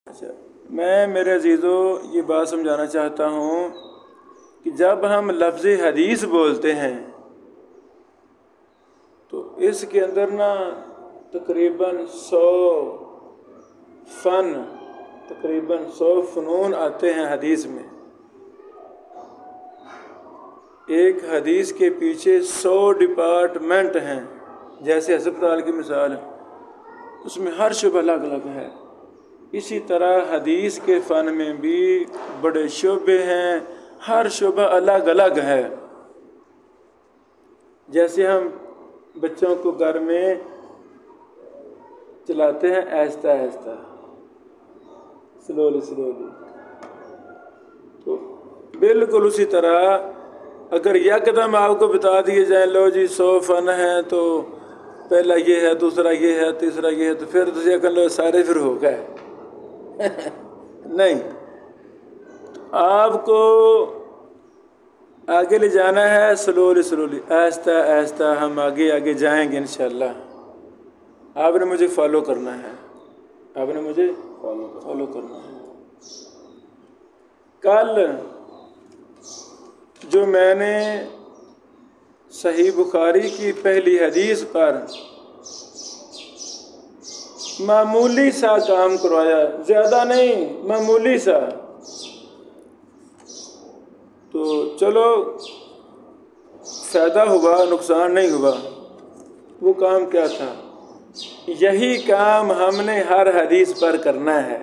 اچھا، میں میرے عزیزوں یہ بات سمجھانا چاہتا ہوں کہ جب ہم لفظ حدیث بولتے ہیں تو اس کے اندر نا تقریباً 100 فنون آتے ہیں حدیث میں. ایک حدیث کے پیچھے 100 ڈپارٹمنٹ ہیں. جیسے ہسپتال کی مثال ہے، اس میں ہر شعبہ الگ الگ ہے. اسی طرح حدیث کے فن میں بھی بڑے شعبے ہیں، ہر شعبہ الگ الگ ہے. جیسے ہم بچوں کو گھر میں چلاتے ہیں آہستہ آہستہ، سلولی، تو بالکل اسی طرح اگر یکدم آپ کو بتا دیے جائیں لو جی 100 فن ہیں تو پہلا یہ ہے، دوسرا یہ ہے، تیسرا یہ ہے، تو پھر تجھے کہہ لو سارے پھر ہو گئے. نہیں، آپ کو آگے لے جانا ہے سلولی، آہستہ آہستہ ہم آگے جائیں گے انشاءاللہ. آپ نے مجھے فالو کرنا ہے، فالو کرنا ہے. کل جو میں نے صحیح بخاری کی پہلی حدیث پر معمولی سا کام کروایا، زیادہ نہیں، معمولی سا، تو چلو فائدہ ہوا، نقصان نہیں ہوا. وہ کام کیا تھا؟ یہی کام ہم نے ہر حدیث پر کرنا ہے.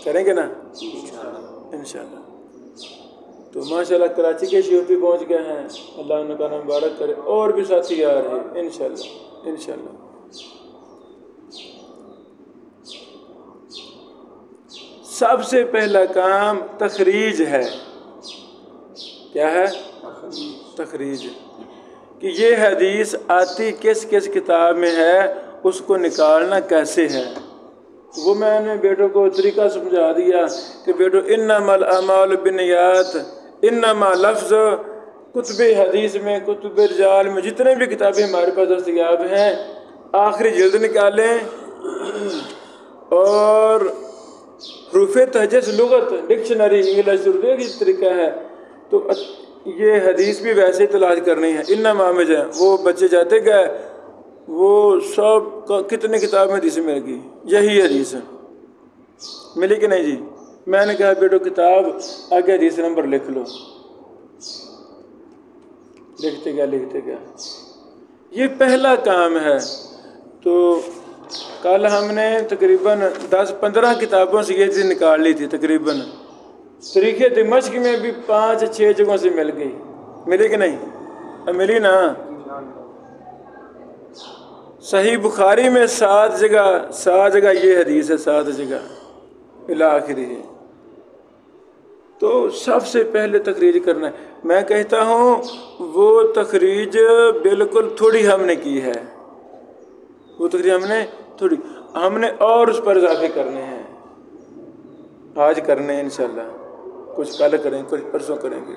کریں گے نا انشاءاللہ. تو ماشاءاللہ کراچی کے شیوپی پہنچ گئے ہیں، اللہ ان کا نام مبارک کرے. اور بھی ساتھی آ رہے ہیں انشاءاللہ. سب سے پہلا کام تخریج ہے. کیا ہے؟ تخریج. کہ یہ حدیث آتی کس کتاب میں ہے، اس کو نکالنا کیسے ہے. وہ میں نے بیٹوں کو طریقہ سمجھا دیا کہ بیٹو انما الاعمال بالنیات، انما لفظ کتب حدیث میں، کتب رجال میں، جتنے بھی کتابیں ہمارے پاس دستیاب ہیں، آخری جلد نکالیں اور حروف تہجس لغت ڈکشنری انگلش اردو کی طریقہ ہے. تو یہ حدیث بھی ویسے تلاش کرنی ہے. انما میں جائیں، وہ بچے جاتے گئے، وہ سب کتنے کتاب میں حدیث مل گئی، یہی حدیث ملی کہ نہیں جی. میں نے کہا بیٹو کتاب آگے حدیث نمبر لکھ لو. لکھتے گیا. یہ پہلا کام ہے. تو کل ہم نے تقریباً 10-15 کتابوں سے یہ چیز نکال لی تھی. تقریباً تاریخ دمشق میں بھی 5-6 جگہوں سے مل گئی. ملی کہ نہیں؟ ملی نا. صحیح بخاری میں 7 جگہ یہ حدیث ہے، 7 جگہ الی آخری ہے. تو سب سے پہلے تخریج کرنا ہے. میں کہتا ہوں وہ تخریج بالکل تھوڑی ہم نے کی ہے، وہ تخریج ہم نے اور اس پر اضافے کرنے ہیں. آج کرنے ہیں انشاءاللہ، کچھ کل کریں، کچھ پرسوں کریں گے.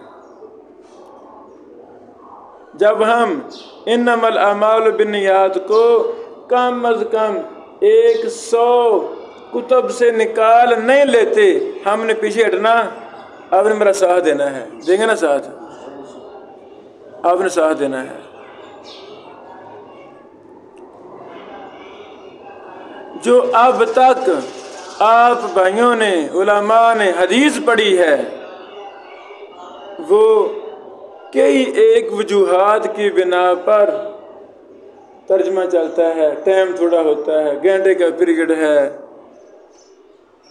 جب ہم انما الاعمال بالنیات کو کم از کم 100 کتب سے نکال نہیں لیتے، ہم نے پیچھے ہٹنا. آپ نے میرا ساتھ دینا ہے. دیں گے نا ساتھ؟ آپ نے ساتھ دینا ہے. جو اب تک آپ بھائیوں نے، علماء نے حدیث پڑھی ہے، وہ کئی ایک وجوہات کی بنا پر ترجمہ چلتا ہے، ٹائم تھوڑا ہوتا ہے، گھنٹے کا پیریڈ ہے،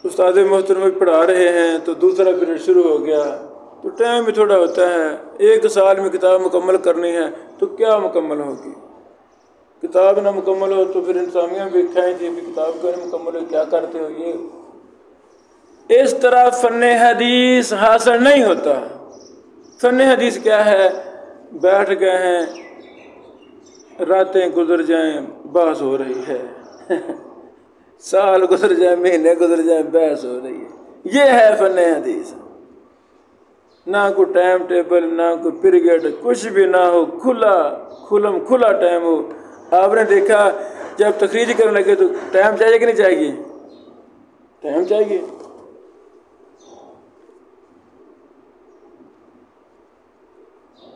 استاد محترم بھی پڑھا رہے ہیں تو دوسرا پیریڈ شروع ہو گیا، تو ٹائم بھی تھوڑا ہوتا ہے. 1 سال میں کتاب مکمل کرنی ہے تو کیا مکمل ہوگی؟ کتاب نہ مکمل ہو تو پھر انسانیاں بھی کھائیں گی بھی کتاب کو نہیں مکمل ہو، کیا کرتے ہو. یہ اس طرح فن حدیث حاصل نہیں ہوتا. فن حدیث کیا ہے؟ بیٹھ گئے ہیں، راتیں گزر جائیں، بحث ہو رہی ہے. سال گزر جائیں، مہینے گزر جائیں، بحث ہو رہی ہے. یہ ہے فن حدیث. نہ کوئی ٹائم ٹیبل، نہ کوئی پیریڈ، کچھ بھی نہ ہو، کھلا ٹائم ہو. آپ نے دیکھا جب تخریج کرنے لگے تو ٹائم چاہیے کہ نہیں چاہیے؟ ٹائم چاہیے.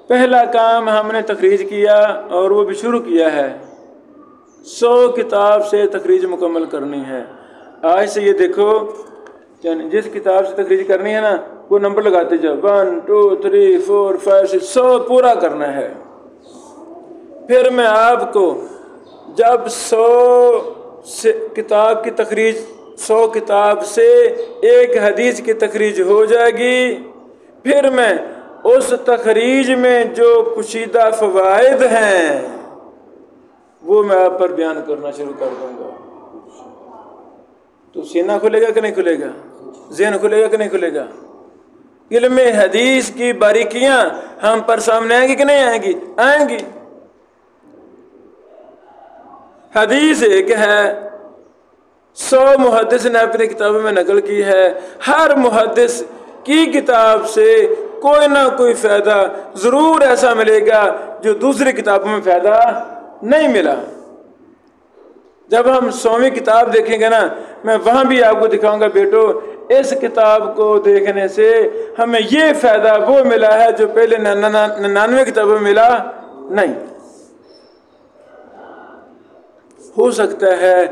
پہلا کام ہم نے تخریج کیا اور وہ بھی شروع کیا ہے. 100 کتاب سے تخریج مکمل کرنی ہے. آج سے یہ دیکھو جس کتاب سے تخریج کرنی ہے نا وہ نمبر لگاتے جاؤ 1 2 3 4 5 6 100 پورا کرنا ہے. پھر میں آپ کو جب 100 کتاب کی تخریج 100 کتاب سے ایک حدیث کی تخریج ہو جائے گی پھر میں اس تخریج میں جو پوشیدہ فوائد ہیں وہ میں آپ پر بیان کرنا شروع کر دوں گا. تو سینہ کھلے گا کہ نہیں کھلے گا؟ ذہن کھلے گا کہ نہیں کھلے گا؟ علم حدیث کی باریکیاں ہم پر سامنے آئیں گی کہ نہیں آئیں گی؟ آئیں گی. حدیث ایک ہے 100 محدث نے اپنی کتابوں میں نقل کی ہے. ہر محدث کی کتاب سے کوئی نہ کوئی فائدہ ضرور ایسا ملے گا جو دوسری کتابوں میں فائدہ نہیں ملا. جب ہم 100ویں کتاب دیکھیں گے نا میں وہاں بھی آپ کو دکھاؤں گا بیٹو اس کتاب کو دیکھنے سے ہمیں یہ فائدہ وہ ملا ہے جو پہلے 99 کتابوں میں ملا نہیں. ہو سکتا ہے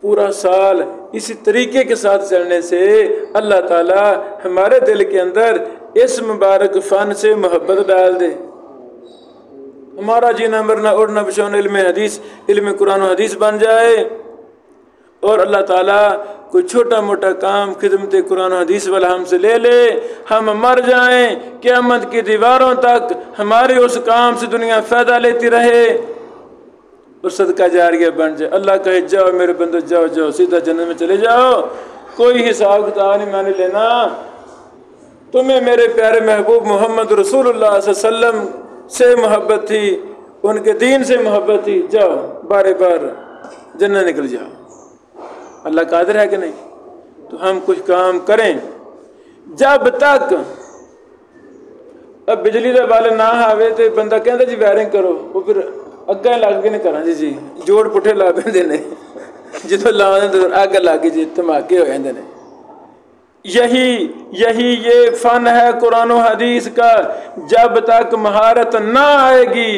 پورا سال اسی طریقے کے ساتھ چلنے سے اللہ تعالی ہمارے دل کے اندر اس مبارک فن سے محبت ڈال دے. ہمارا جینا مرنا اڑنا بچھونا علم حدیث علم قرآن و حدیث بن جائے اور اللہ تعالیٰ کوئی چھوٹا موٹا کام خدمت قرآن و حدیث والا ہم سے لے لے ہم مر جائیں قیامت کی دیواروں تک ہمارے اس کام سے دنیا فائدہ لیتی رہے اور صدقہ جاریہ بن جائے. اللہ کہے جاؤ میرے بندو جاؤ جاؤ سیدھا جنت میں چلے جاؤ کوئی حساب کتاب نہیں میں نے لینا. تمہیں میرے پیارے محبوب محمد رسول اللہ صلی اللہ علیہ وسلم سے محبت تھی ان کے دین سے محبت تھی جاؤ بار بار جنت نکل جاؤ. اللہ قادر ہے کہ نہیں؟ تو ہم کچھ کام کریں. جب تک اب بجلی دے والے نہ آوے تو بندہ کہتا جی وائرنگ کرو وہ پھر اگاں لگ کے نہیں کرنا جی جوڑ پٹھے لا پہ نے جدو لا اگ لگ جی دھماکے ہو جاتے ہیں. یہی یہ فن ہے قرآن و حدیث کا. جب تک مہارت نہ آئے گی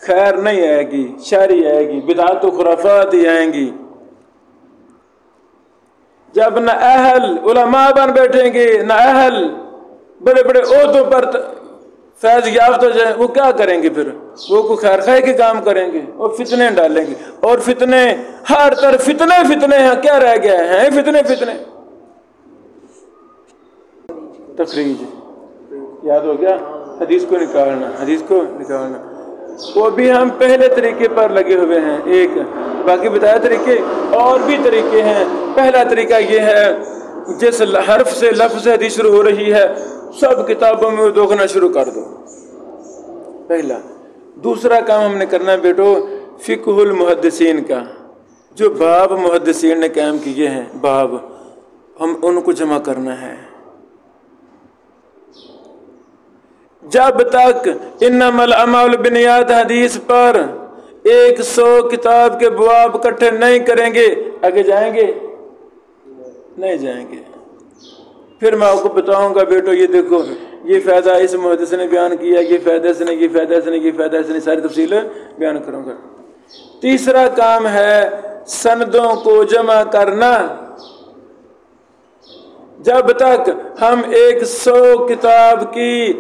خیر نہیں آئے گی شری آئے گی بدعت و خرافات ہی آئیں گی. جب نہ اہل علماء بن بیٹھیں گے نہ اہل بڑے بڑے عہدوں پر فیض یافتہ جائیں وہ کیا کریں گے پھر وہ کوئی خیر خواہ کے کام کریں گے اور فتنے ڈالیں گے اور فتنے ہر طرف فتنے ہیں. کیا رہ گیا ہیں فتنے تخریج یاد ہو گیا حدیث کو نکالنا وہ بھی ہم پہلے طریقے پر لگے ہوئے ہیں. ایک باقی بتایا طریقے اور بھی طریقے ہیں. پہلا طریقہ یہ ہے جس حرف سے لفظ حدیث شروع ہو رہی ہے سب کتابوں میں دیکھنا شروع کر دو. پہلا. دوسرا کام ہم نے کرنا ہے بیٹو فقہ المحدثین کا جو باب محدثین نے قائم کیے ہیں باب ہم ان کو جمع کرنا ہے. جب تک انما الاعمال بالنیات حدیث پر 100 کتاب کے بواب اکٹھے نہیں کریں گے آگے جائیں گے نہیں جائیں گے. پھر میں آپ کو بتاؤں گا بیٹو یہ دیکھو یہ فائدہ اس محدث نے بیان کیا یہ فائدہ سے نہیں یہ فائدہ سے نہیں یہ فائدہ سے نہیں ساری تفصیل بیان کروں گا. تیسرا کام ہے سندوں کو جمع کرنا. جب تک ہم 100 کتاب کی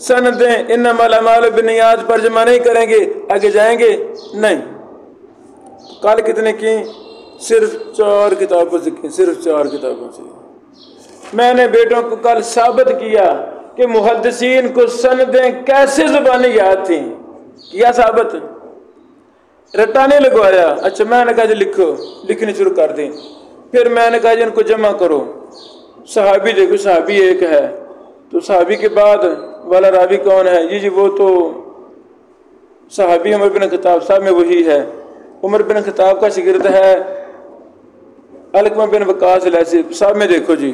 سندیں انما الاعمال بالنیات پر جمع نہیں کریں گے آگے جائیں گے نہیں. کل کتنے کی صرف 4 کتابوں سے کی صرف 4 کتابوں سے. میں نے بیٹوں کو کل ثابت کیا کہ محدثین کو سندیں کیسے زبانی یاد تھیں. کیا ثابت رٹا نہیں لگوایا. اچھا میں نے کہا جی لکھنی شروع کر دیں. پھر میں نے کہا جی ان کو جمع کرو. صحابی دیکھو صحابی ایک ہے تو صحابی کے بعد والا راوی کون ہے جی وہ تو صحابی عمر بن خطاب صاحب میں وہی ہے. عمر بن خطاب کا شاگرد ہے علقمہ بن وقاص لیثی صاحب میں دیکھو جی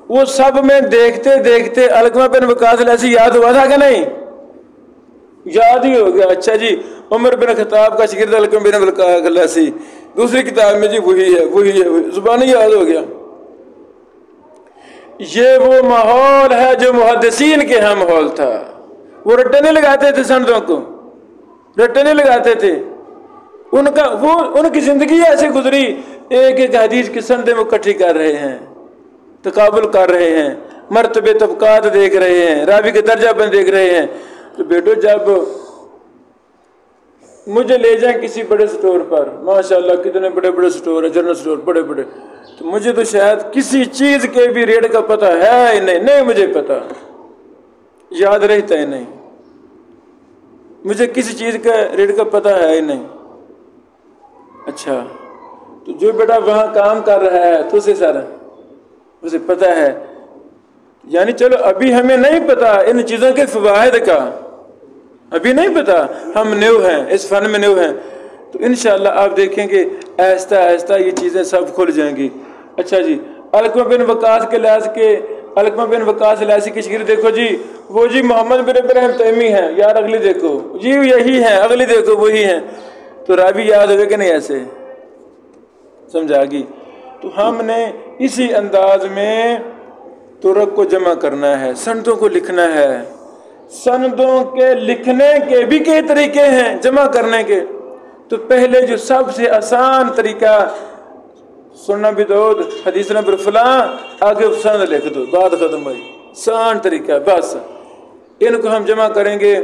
وہ سب میں دیکھتے دیکھتے علقمہ بن وقاص لیثی یاد ہوا تھا کہ نہیں یاد ہی ہو گیا. اچھا جی عمر بن خطاب کا شاگرد علقمہ بن وقاص، دوسری کتاب میں جی وہی ہے، زبانی یاد ہو گیا. یہ وہ ماحول ہے جو محدثین کے ہاں ماحول تھا. وہ رٹے نہیں لگاتے تھے، سندوں کو رٹے نہیں لگاتے تھے. ان کی زندگی ایسے گزری، ایک ایک حدیث کی سندیں وہ اکٹھی کر رہے ہیں، تقابل کر رہے ہیں، مرتبے طبقات دیکھ رہے ہیں، راوی کے درجہ بند دیکھ رہے ہیں. تو بیٹو جب مجھے لے جائیں کسی بڑے سٹور پر، ماشاءاللہ کتنے بڑے بڑے سٹور ہیں، جنرل سٹور بڑے بڑے، تو مجھے تو شاید کسی چیز کے بھی ریٹ کا پتہ ہے ہی نہیں مجھے پتہ یاد رہتا ہی نہیں، مجھے کسی چیز کا ریٹ کا پتہ ہے ہی نہیں. اچھا تو جو بیٹا وہاں کام کر رہا ہے تو اسے پتہ ہے. یعنی چلو ابھی ہمیں نہیں پتہ ان چیزوں کے فوائد کا، ابھی نہیں پتہ، ہم نیو ہیں اس فن میں، نیو ہیں. تو انشاءاللہ آپ دیکھیں گے آہستہ آہستہ یہ چیزیں سب کھل جائیں گی. اچھا جی علقمہ بن وقاص کے لحاظ کے، علقمہ بن وقاص لحاظ کی شاگرد دیکھو جی، وہ جی محمد بن ابراہیم تیمی ہیں. یار اگلی دیکھو جی یہی ہیں، اگلی دیکھو وہی ہیں. تو راوی یاد ہوگا کہ نہیں؟ ایسے سمجھا گی. تو ہم نے اسی انداز میں طرق کو جمع کرنا ہے، سندوں کو لکھنا ہے. سندوں کے لکھنے کے بھی کئی طریقے ہیں جمع کرنے کے. تو پہلے جو سب سے آسان طریقہ، سنن ابی داؤد حدیث نمبر فلاں، آگے سند لکھ دو، بات ختم ہوئی. آسان طریقہ، بس ان کو ہم جمع کریں گے.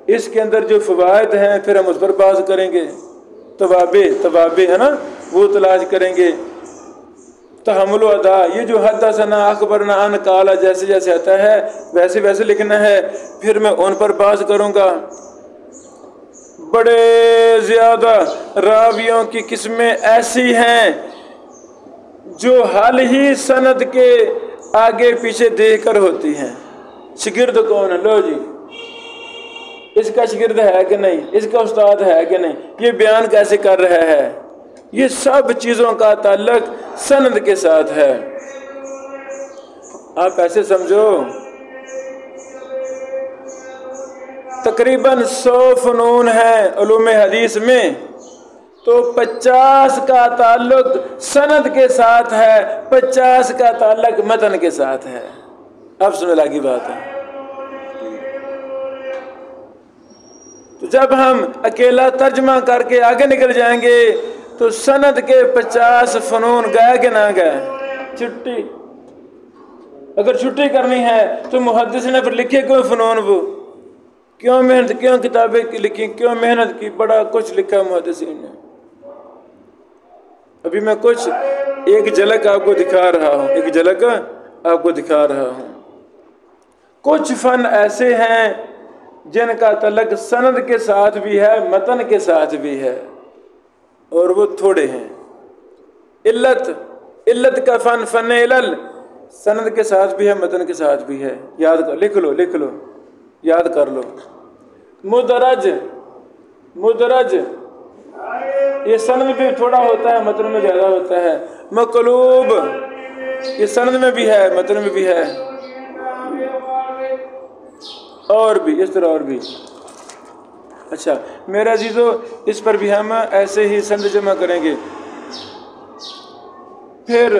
اس کے اندر جو فوائد ہیں پھر ہم اس پر بات کریں گے. توابع ہے نا، وہ تلاش کریں گے. تحمل و ادا، یہ جو حدثنا اخبرنا عن قال جیسے جیسے آتا ہے ویسے ویسے لکھنا ہے. پھر میں ان پر بات کروں گا. بڑے زیادہ راویوں کی قسمیں ایسی ہیں جو حال ہی سند کے آگے پیچھے دیکھ کر ہوتی ہیں. شاگرد کون ہے؟ لو جی اس کا شاگرد ہے کہ نہیں، اس کا استاد ہے کہ نہیں، یہ بیان کیسے کر رہا ہے. یہ سب چیزوں کا تعلق سند کے ساتھ ہے. آپ ایسے سمجھو تقریباً 100 فنون ہیں علوم حدیث میں، تو 50 کا تعلق سند کے ساتھ ہے، 50 کا تعلق متن کے ساتھ ہے. اب سمجھ لگی بات ہے. تو جب ہم اکیلا ترجمہ کر کے آگے نکل جائیں گے تو سند کے 50 فنون گئے کہ نہ گئے؟ چھٹی. اگر چھٹی کرنی ہے تو محدث نے پھر لکھے کیوں فنون؟ وہ کیوں محنت، کیوں کتابیں لکھی، کیوں محنت کی؟ بڑا کچھ لکھا محدثین نے. ابھی میں کچھ ایک جھلک آپ کو دکھا رہا ہوں، ایک جھلک آپ کو دکھا رہا ہوں. کچھ فن ایسے ہیں جن کا تعلق سند کے ساتھ بھی ہے، متن کے ساتھ بھی ہے، اور وہ تھوڑے ہیں. علت کا فن، فن علل، سند کے ساتھ بھی ہے، متن کے ساتھ بھی ہے. یاد کر، لکھ لو یاد کر لو. مدرج یہ سند میں بھی تھوڑا ہوتا ہے، متن میں زیادہ ہوتا ہے. مقلوب یہ سند میں بھی ہے، متن میں بھی ہے، اور بھی اس طرح اور بھی. اچھا میرے عزیزو، اس پر بھی ہم ایسے ہی سند جمع کریں گے. پھر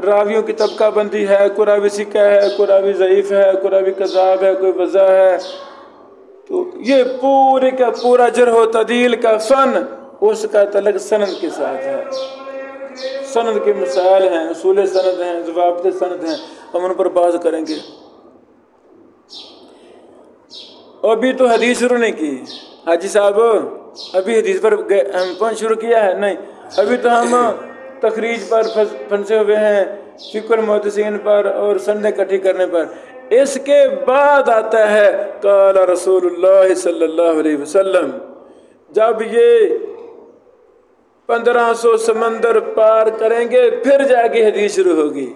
راویوں کی طبقہ بندی ہے، کوئی راوی ثقہ ہے، کوئی راوی ضعیف ہے، کوئی راوی کذاب ہے، کوئی وضاح ہے. تو یہ پورے کا پورا جرح و تعدیل کا فن، اس کا تعلق سند کے ساتھ ہے. سند کے مسائل ہیں، اصول سند ہیں، ضوابط سند ہیں، ہم ان پر بات کریں گے. ابھی تو حدیث شروع نہیں کی حاجی صاحب، ابھی حدیث پر ہم پہنچ شروع کیا ہے نہیں. ابھی تو ہم تخریج پر پھنسے ہوئے ہیں، فقہ المحدثین پر اور سندیں اکٹھی کرنے پر. اس کے بعد آتا ہے قال رسول اللہ صلی اللہ علیہ وسلم. جب یہ 1500 سمندر پار کریں گے پھر جا کے حدیث شروع ہوگی.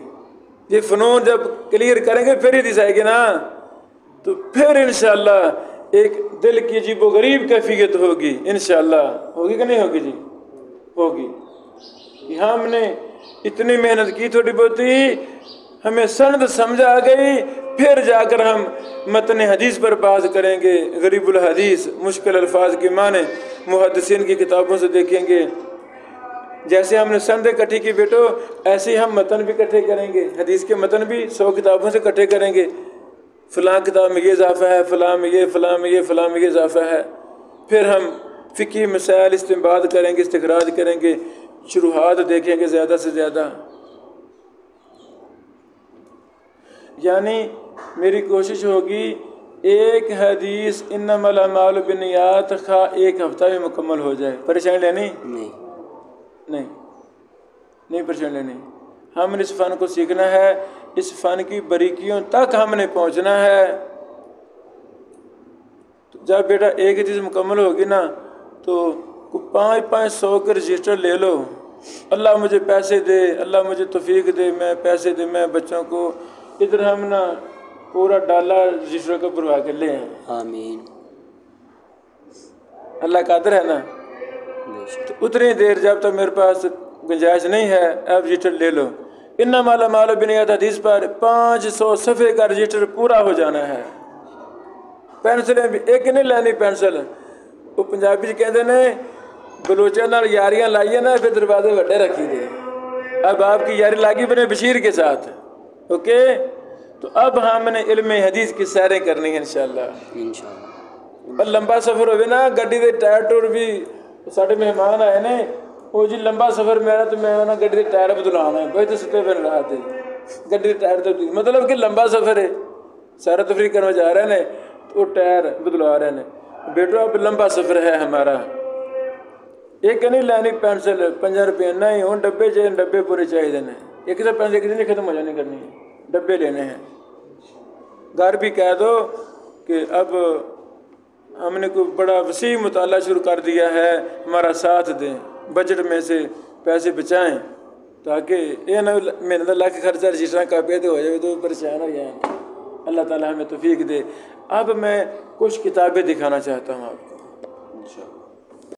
یہ فنون جب کلیئر کریں گے پھر حدیث آئے گی نا. تو پھر انشاءاللہ ایک دل کی عجیب و غریب کیفیت ہوگی. انشاءاللہ ہوگی کہ نہیں ہوگی؟ جی ہوگی. ہم نے اتنی محنت کی، تھوڑی بہت ہی ہمیں سند سمجھ آ گئی، پھر جا کر ہم متن حدیث پر بات کریں گے، غریب الحدیث، مشکل الفاظ کے معنی محدثین کی کتابوں سے دیکھیں گے۔ جیسے ہم نے سند اکٹھی کی بیٹو، ایسے ہی ہم متن بھی اکٹھے کریں گے، حدیث کے متن بھی 100 کتابوں سے اکٹھے کریں گے، فلاں کتاب میں یہ اضافہ ہے، فلاں میں یہ، فلاں میں یہ، فلاں میں یہ اضافہ ہے۔ پھر ہم فقہی مسائل استنباط کریں گے، استخراج کریں گے، شروحات دیکھیں گے زیادہ سے زیادہ۔ یعنی میری کوشش ہوگی ایک حدیث انما الاعمال بالنیات ایک ہفتہ میں مکمل ہو جائے۔ پریشانی لینی نہیں پریشانی لینی۔ ہم نے اس فن کو سیکھنا ہے، اس فن کی باریکیوں تک ہم نے پہنچنا ہے۔ جب بیٹا ایک حدیث مکمل ہوگی نا تو 500 کے رجسٹر لے لو، اللہ مجھے پیسے دے، اللہ مجھے توفیق دے، میں پیسے دے، میں بچوں کو ادھر ہم نا پورا ڈالا رجسٹر کو بھروا کے لے ہیں۔ آمین۔ اللہ قادر ہے نا۔ تو اتنی دیر جب تک میرے پاس گنجائش نہیں ہے، اب رجسٹر لے لو۔ انما الاعمال بالنیات حدیث پر 500 صفحے کا رجسٹر پورا ہو جانا ہے۔ پینسلیں بھی ایک نہیں لینی پینسل، وہ پنجابی کہتے ہیں بلوچوں نال یاریاں لائیے نا پھر دروازے وڈے رکھی دے۔ اب آپ کی یاری لاگی بنے بشیر کے ساتھ، اوکے؟ تو اب ہم نے علم حدیث کی سیریں کرنی ہیں انشاءاللہ۔ پر لمبا سفر ہوئے نا، گڈی دے ٹائر ٹور بھی ساڈے مہمان آئے نے، وہ جی لمبا سفر میرا تو میں گڈی دے ٹائر بدلانا ہے، بھائی تو ستے پہ رہا تھے گڈی دے ٹائر تو مطلب کہ لمبا سفر ہے، سارا تفریح کرنے جا رہے ہیں تو ٹائر بدلوا رہے ہیں۔ بیٹو اب لمبا سفر ہے ہمارا، ایک نہیں لینی پینسل 5 روپے نہیں، ہوں ڈبے چاہیے، ڈبے پورے چاہیے دینے، ایک سے پینسل کسی نے ختم ہو جانی کرنی ہے، ڈبے لینے ہیں۔ گھر بھی کہہ دو کہ اب ہم نے کوئی بڑا وسیع مطالعہ شروع کر دیا ہے، ہمارا ساتھ دیں، بجٹ میں سے پیسے بچائیں، تاکہ یہ نہ محنت لاکھ خرچہ رجسٹر کاپی تو ہو جائے تو پریشان ہو جائیں۔ اللہ تعالیٰ ہمیں توفیق دے۔ اب میں کچھ کتابیں دکھانا چاہتا ہوں آپ کو۔